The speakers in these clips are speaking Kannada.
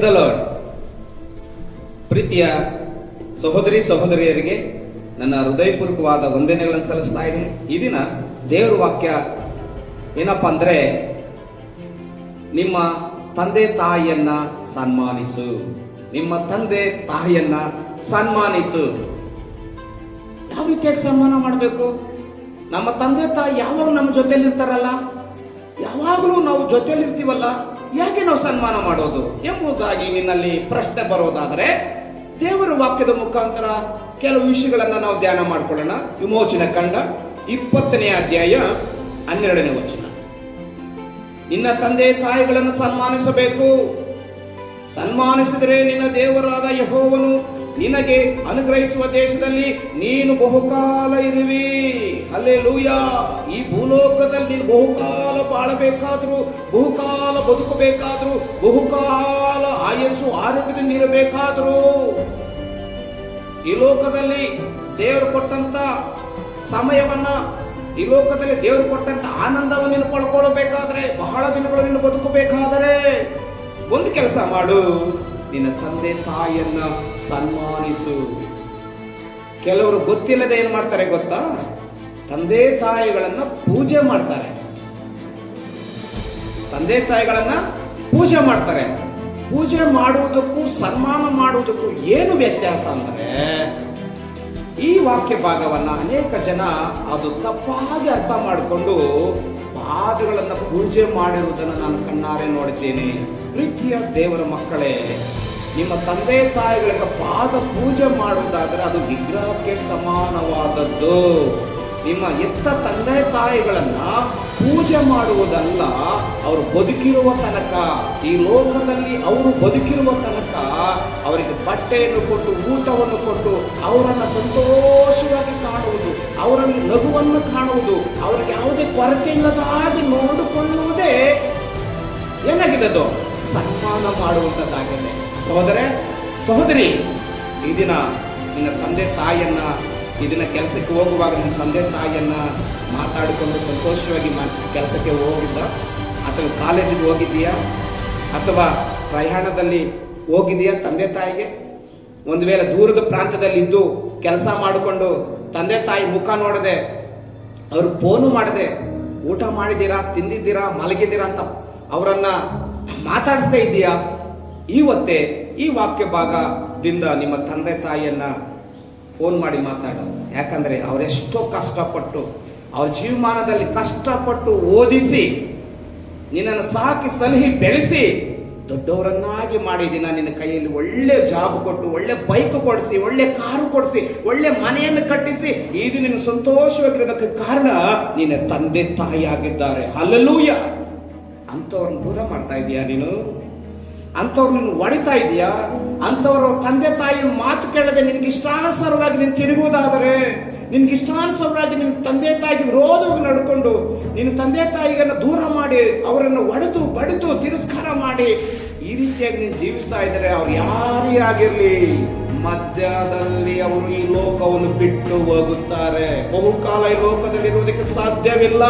The lord. ಪ್ರೀತಿಯ ಸಹೋದರಿ ಸಹೋದರಿಯರಿಗೆ ನನ್ನ ಹೃದಯಪೂರ್ವಕವಾದ ವಂದನೆಗಳನ್ನು ಸಲ್ಲಿಸ್ತಾ ಇದ್ದೀನಿ. ಈ ದಿನ ದೇವರ ವಾಕ್ಯ ಏನಪ್ಪ ಅಂದರೆ, ನಿಮ್ಮ ತಂದೆ ತಾಯಿಯನ್ನ ಸನ್ಮಾನಿಸು. ನಿಮ್ಮ ತಂದೆ ತಾಯಿಯನ್ನ ಸನ್ಮಾನಿಸು. ಯಾವ ರೀತಿಯಾಗಿ ಸನ್ಮಾನ ಮಾಡಬೇಕು? ನಮ್ಮ ತಂದೆ ತಾಯಿ ಯಾವಾಗ ನಮ್ಮ ಜೊತೆಲಿ ಇರ್ತಾರಲ್ಲ, ಯಾವಾಗಲೂ ನಾವು ಜೊತೆಲಿ ಇರ್ತೀವಲ್ಲ, ಯಾಕೆ ನಾವು ಸನ್ಮಾನ ಮಾಡೋದು ಎಂಬುದಾಗಿ ನಿನ್ನಲ್ಲಿ ಪ್ರಶ್ನೆ ಬರೋದಾದರೆ, ದೇವರ ವಾಕ್ಯದ ಮುಖಾಂತರ ಕೆಲವು ವಿಷಯಗಳನ್ನ ನಾವು ಧ್ಯಾನ ಮಾಡಿಕೊಳ್ಳೋಣ. ವಿಮೋಚನೆ ಕಂಡ 20ನೇ ಅಧ್ಯಾಯ 12ನೇ ವಚನ. ನಿನ್ನ ತಂದೆ ತಾಯಿಗಳನ್ನು ಸನ್ಮಾನಿಸಬೇಕು. ಸನ್ಮಾನಿಸಿದರೆ ನಿನ್ನ ದೇವರಾದ ಯೆಹೋವನು ನಿನಗೆ ಅನುಗ್ರಹಿಸುವ ದೇಶದಲ್ಲಿ ನೀನು ಬಹುಕಾಲ ಇರುವಿ. ಹಲ್ಲೆಲೂಯಾ. ಈ ಭೂಲೋಕದಲ್ಲಿ ನೀನು ಬಹುಕಾಲ ಬಾಳಬೇಕಾದ್ರೂ, ಬಹುಕಾಲ ಬದುಕಬೇಕಾದ್ರೂ, ಬಹುಕಾಲ ಆಯಸ್ಸು ಆರೋಗ್ಯದಿಂದ ಇರಬೇಕಾದ್ರೂ, ಈ ಲೋಕದಲ್ಲಿ ದೇವರು ಕೊಟ್ಟಂತ ಸಮಯವನ್ನ, ಈ ಲೋಕದಲ್ಲಿ ದೇವರು ಕೊಟ್ಟಂತ ಆನಂದವನ್ನು ನೀನು ಪಡ್ಕೊಳ್ಬೇಕಾದ್ರೆ, ಬಹಳ ದಿನಗಳು ನೀನು ಬದುಕಬೇಕಾದರೆ ಒಂದು ಕೆಲಸ ಮಾಡು, ನಿನ್ನ ತಂದೆ ತಾಯಿಯನ್ನ ಸನ್ಮಾನಿಸು. ಕೆಲವರು ಗೊತ್ತಿಲ್ಲದೆ ಏನ್ ಮಾಡ್ತಾರೆ ಗೊತ್ತಾ? ತಂದೆ ತಾಯಿಗಳನ್ನ ಪೂಜೆ ಮಾಡ್ತಾರೆ. ತಂದೆ ತಾಯಿಗಳನ್ನ ಪೂಜೆ ಮಾಡ್ತಾರೆ. ಪೂಜೆ ಮಾಡುವುದಕ್ಕೂ ಸನ್ಮಾನ ಮಾಡುವುದಕ್ಕೂ ಏನು ವ್ಯತ್ಯಾಸ ಅಂದರೆ, ಈ ವಾಕ್ಯ ಭಾಗವನ್ನ ಅನೇಕ ಜನ ಅದು ತಪ್ಪಾಗಿ ಅರ್ಥ ಮಾಡಿಕೊಂಡು ಪಾದಗಳನ್ನು ಪೂಜೆ ಮಾಡಿರುವುದನ್ನು ನಾನು ಕಣ್ಣಾರೆ ನೋಡಿದ್ದೇನೆ. ಪ್ರೀತಿಯ ದೇವರ ಮಕ್ಕಳೇ, ನಿಮ್ಮ ತಂದೆ ತಾಯಿಗಳಿಗೆ ಪಾದ ಪೂಜೆ ಮಾಡುವುದಾದರೆ ಅದು ವಿಗ್ರಹಕ್ಕೆ ಸಮಾನವಾದದ್ದು. ನಿಮ್ಮ ಎತ್ತ ತಂದೆ ತಾಯಿಗಳನ್ನ ಪೂಜೆ ಮಾಡುವುದಲ್ಲ, ಅವರು ಬದುಕಿರುವ ತನಕ, ಈ ಲೋಕದಲ್ಲಿ ಅವರು ಬದುಕಿರುವ ತನಕ ಅವರಿಗೆ ಬಟ್ಟೆಯನ್ನು ಕೊಟ್ಟು, ಊಟವನ್ನು ಕೊಟ್ಟು, ಅವರನ್ನು ಸಂತೋಷವಾಗಿ ಕಾಣುವುದು, ಅವರಲ್ಲಿ ನಗುವನ್ನು ಕಾಣುವುದು, ಅವರಿಗೆ ಯಾವುದೇ ಕೊರತೆ ಇಲ್ಲದ ಹಾಗೆ ನೋಡಿಕೊಳ್ಳುವುದೇ ಏನಾಗಿದೆ? ಅದು ಸನ್ಮಾನ ಮಾಡುವಂಥದ್ದಾಗಿದೆ. ಸಹೋದರೇ ಸಹೋದರಿ, ಈ ದಿನ ನಿನ್ನ ತಂದೆ ತಾಯಿಯನ್ನ, ಈ ದಿನ ಕೆಲಸಕ್ಕೆ ಹೋಗುವಾಗ ನಿನ್ನ ತಂದೆ ತಾಯಿಯನ್ನ ಮಾತಾಡಿಕೊಂಡು ಸಂತೋಷವಾಗಿ ಕೆಲಸಕ್ಕೆ ಹೋಗಿದ್ದ, ಅಥವಾ ಕಾಲೇಜಿಗೆ ಹೋಗಿದ್ದೀಯಾ, ಅಥವಾ ಪ್ರಯಾಣದಲ್ಲಿ ಹೋಗಿದೆಯಾ ತಂದೆ ತಾಯಿಗೆ? ಒಂದು ವೇಳೆ ದೂರದ ಪ್ರಾಂತ್ಯದಲ್ಲಿ ಇದ್ದು ಕೆಲಸ ಮಾಡಿಕೊಂಡು ತಂದೆ ತಾಯಿ ಮುಖ ನೋಡದೆ, ಅವ್ರಿಗೆ ಫೋನು ಮಾಡದೆ, ಊಟ ಮಾಡಿದ್ದೀರಾ, ತಿಂದಿದ್ದೀರಾ, ಮಲಗಿದ್ದೀರಾ ಅಂತ ಅವರನ್ನ ಮಾತಾಡಿಸ್ತಾ ಇದೆಯಾ? ಇವತ್ತೇ ಈ ವಾಕ್ಯ ಭಾಗದಿಂದ ನಿಮ್ಮ ತಂದೆ ತಾಯಿಯನ್ನ ಫೋನ್ ಮಾಡಿ ಮಾತಾಡು. ಯಾಕಂದ್ರೆ ಅವರೆಷ್ಟೋ ಕಷ್ಟಪಟ್ಟು, ಅವ್ರ ಜೀವಮಾನದಲ್ಲಿ ಕಷ್ಟಪಟ್ಟು ಓದಿಸಿ, ನಿನ್ನನ್ನು ಸಾಕಿ ಸಲಹಿ ಬೆಳೆಸಿ ದೊಡ್ಡವರನ್ನಾಗಿ ಮಾಡಿದಿನ. ನಿನ್ನ ಕೈಯಲ್ಲಿ ಒಳ್ಳೆ ಜಾಬ್ ಕೊಟ್ಟು, ಒಳ್ಳೆ ಬೈಕ್ ಕೊಡಿಸಿ, ಒಳ್ಳೆ ಕಾರು ಕೊಡಿಸಿ, ಒಳ್ಳೆ ಮನೆಯನ್ನು ಕಟ್ಟಿಸಿ ಇದು ನಿನ್ನ ಸಂತೋಷವಾಗಿರೋದಕ್ಕೆ ಕಾರಣ ನಿನ್ನ ತಂದೆ ತಾಯಿ ಆಗಿದ್ದಾರೆ. ಹಲ್ಲೆಲೂಯಾ. ಅಂಥವ್ರನ್ನ ದೂರ ಮಾಡ್ತಾ ಇದೀಯಾ ನೀನು? ಅಂಥವ್ರು ನೀನು ಹೊಡಿತಾ ಇದೆಯಾ? ಅಂಥವ್ರ ತಂದೆ ತಾಯಿ ಮಾತು ಕೇಳದೆ ನಿನ್ಗೆ ಇಷ್ಟಾನುಸಾರವಾಗಿ ನೀನು ತಿರುಗುವುದಾದರೆ, ನಿನ್ಗೆ ಇಷ್ಟಾನುಸಾರವಾಗಿ ನಿನ್ನ ತಂದೆ ತಾಯಿಗೆ ವಿರೋಧವಾಗಿ ನಡ್ಕೊಂಡು, ನಿನ್ನ ತಂದೆ ತಾಯಿಗನ್ನ ದೂರ ಮಾಡಿ, ಅವರನ್ನು ಒಡೆದು ಬಡಿದು ತಿರಸ್ಕಾರ ಮಾಡಿ ಈ ರೀತಿಯಾಗಿ ನೀನು ಜೀವಿಸ್ತಾ ಇದ್ದಾರೆ, ಅವ್ರು ಯಾರೇ ಆಗಿರ್ಲಿ, ಮಧ್ಯದಲ್ಲಿ ಅವರು ಈ ಲೋಕವನ್ನು ಬಿಟ್ಟು ಹೋಗುತ್ತಾರೆ. ಬಹುಕಾಲ ಈ ಲೋಕದಲ್ಲಿ ಇರುವುದಕ್ಕೆ ಸಾಧ್ಯವಿಲ್ಲ.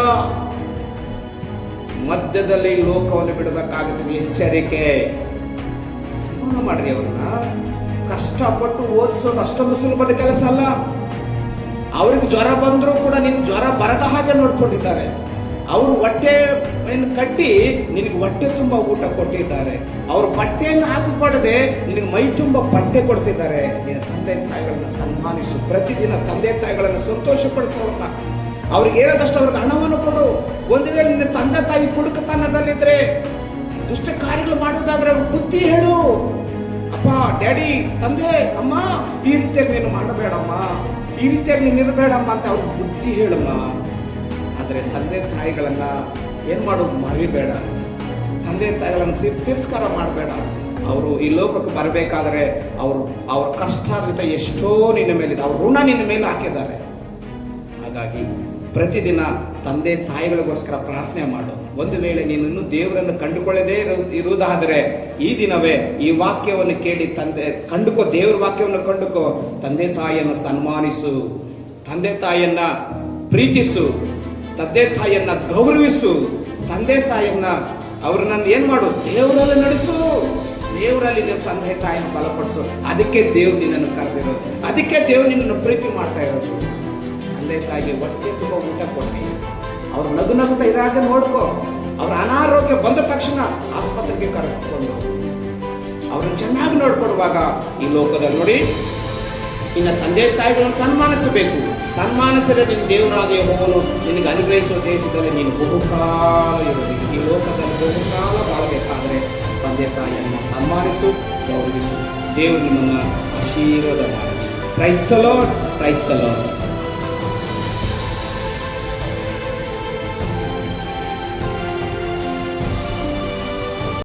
ಮಧ್ಯದಲ್ಲಿ ಈ ಲೋಕವನ್ನು ಬಿಡಬೇಕಾಗುತ್ತದೆ. ಎಚ್ಚರಿಕೆ. ಸನ್ಮಾನ ಮಾಡ್ರಿ ಅವ್ರನ್ನ. ಕಷ್ಟಪಟ್ಟು ಓದಿಸೋದು ಅಷ್ಟೊಂದು ಸುಲಭದ ಕೆಲಸ ಅಲ್ಲ. ಅವ್ರಿಗೆ ಜ್ವರ ಬಂದರೂ ಕೂಡ ನಿನ್ ಜ್ವರ ಬರದ ಹಾಗೆ ನೋಡ್ಕೊಂಡಿದ್ದಾರೆ. ಅವರು ಹೊಟ್ಟೆಯನ್ನು ಕಟ್ಟಿ ನಿನಗೆ ಹೊಟ್ಟೆ ತುಂಬ ಊಟ ಕೊಟ್ಟಿದ್ದಾರೆ. ಅವರು ಬಟ್ಟೆಯನ್ನು ಹಾಕಿಕೊಳ್ಳದೆ ನಿನಗೆ ಮೈ ತುಂಬ ಬಟ್ಟೆ ಕೊಡಿಸಿದ್ದಾರೆ. ನಿನ್ನ ತಂದೆ ತಾಯಿಗಳನ್ನ ಸನ್ಮಾನಿಸು. ಪ್ರತಿದಿನ ತಂದೆ ತಾಯಿಗಳನ್ನು ಸಂತೋಷಪಡಿಸೋರನ್ನ, ಅವ್ರಿಗೆ ಹೇಳದಷ್ಟು ಅವ್ರಿಗೆ ಹಣವನ್ನು ಕೊಡು. ಒಂದು ವೇಳೆ ನಿನ್ನ ತಂದೆ ತಾಯಿ ಕುಡುಕತನದಲ್ಲಿದ್ರೆ, ದುಷ್ಟ ಕಾರ್ಯಗಳು ಮಾಡುವುದಾದ್ರೆ ಅವ್ರಿಗೆ ಬುದ್ಧಿ ಹೇಳು. ಅಪ್ಪ, ಡ್ಯಾಡಿ, ತಂದೆ, ಅಮ್ಮ, ಈ ರೀತಿಯಾಗಿ ನೀನು ಮಾಡಬೇಡಮ್ಮ, ಈ ರೀತಿಯಾಗಿ ನೀನು ಇರಬೇಡಮ್ಮ ಅಂತ ಅವ್ರಿಗೆ ಬುದ್ಧಿ ಹೇಳಮ್ಮ. ಆದರೆ ತಂದೆ ತಾಯಿಗಳನ್ನ ಏನ್ ಮಾಡೋದು ಮರಿಬೇಡ. ತಂದೆ ತಾಯಿಗಳನ್ನು ತಿರಸ್ಕಾರ ಮಾಡಬೇಡ. ಅವರು ಈ ಲೋಕಕ್ಕೆ ಬರಬೇಕಾದ್ರೆ ಅವ್ರ ಕಷ್ಟಾರ್ಜಿತ ಎಷ್ಟೋ ನಿನ್ನ ಮೇಲಿದೆ, ಅವ್ರ ಋಣ ನಿನ್ನ ಮೇಲೆ ಹಾಕಿದ್ದಾರೆ. ಹಾಗಾಗಿ ಪ್ರತಿದಿನ ತಂದೆ ತಾಯಿಗಳಿಗೋಸ್ಕರ ಪ್ರಾರ್ಥನೆ ಮಾಡು. ಒಂದು ವೇಳೆ ನೀನನ್ನು ದೇವರನ್ನು ಕಂಡುಕೊಳ್ಳದೇ ಇರುವುದಾದರೆ ಈ ದಿನವೇ ಈ ವಾಕ್ಯವನ್ನು ಕೇಳಿ ಕಂಡುಕೋ, ದೇವರ ವಾಕ್ಯವನ್ನು ಕಂಡುಕೋ. ತಂದೆ ತಾಯಿಯನ್ನು ಸನ್ಮಾನಿಸು, ತಂದೆ ತಾಯಿಯನ್ನ ಪ್ರೀತಿಸು, ತಂದೆ ತಾಯಿಯನ್ನ ಗೌರವಿಸು, ತಂದೆ ತಾಯಿಯನ್ನ ಅವ್ರನ್ನ ಏನ್ ಮಾಡು, ದೇವರಲ್ಲಿ ನಡೆಸು. ದೇವರಲ್ಲಿ ನಿಮ್ಮ ತಂದೆ ತಾಯಿನ ಬಲಪಡಿಸು. ಅದಕ್ಕೆ ದೇವ್ರು ನಿನ್ನನ್ನು ಕರೆದಿರೋದು, ಅದಕ್ಕೆ ದೇವ್ರು ನಿನ್ನನ್ನು ಪ್ರೀತಿ ಮಾಡ್ತಾ ಇರೋದು. ತಂದೆ ತಾಯಿಗೆ ಹೊಟ್ಟೆ ತುಂಬ ಊಟ ಕೊಡಿ, ಅವ್ರು ನಗು ನಗುತ್ತಾ ಇರಾಗ ನೋಡ್ಕೋ. ಅವ್ರ ಅನಾರೋಗ್ಯ ಬಂದ ತಕ್ಷಣ ಆಸ್ಪತ್ರೆಗೆ ಕರೆದುಕೊಂಡು ಅವ್ರನ್ನ ಚೆನ್ನಾಗಿ ನೋಡ್ಕೊಡುವಾಗ ಈ ಲೋಕದಲ್ಲಿ ನೋಡಿ, ಇನ್ನು ತಂದೆ ತಾಯಿಗಳನ್ನು ಸನ್ಮಾನಿಸಬೇಕು. ಸನ್ಮಾನಿಸಿದರೆ ನಿನ್ನ ದೇವರಾದ ಯೆಹೋವನು ನಿನಗೆ ಅನುಗ್ರಹಿಸುವ ದೇಶದಲ್ಲಿ ನೀನು ಬಹುಕಾಲ ಇರುವುದು. ಈ ಲೋಕದಲ್ಲಿ ಬಹುಕಾಲ ಬಾಳಬೇಕಾದರೆ ತಂದೆ ತಾಯಿಯನ್ನು ಸನ್ಮಾನಿಸು, ಗೌರವಿಸು. ದೇವರು ನಿಮ್ಮನ್ನು ಆಶೀರ್ವಾದ ಮಾಡಿ. ಕ್ರೈಸ್ತಲೋ ಕ್ರೈಸ್ತಲೋ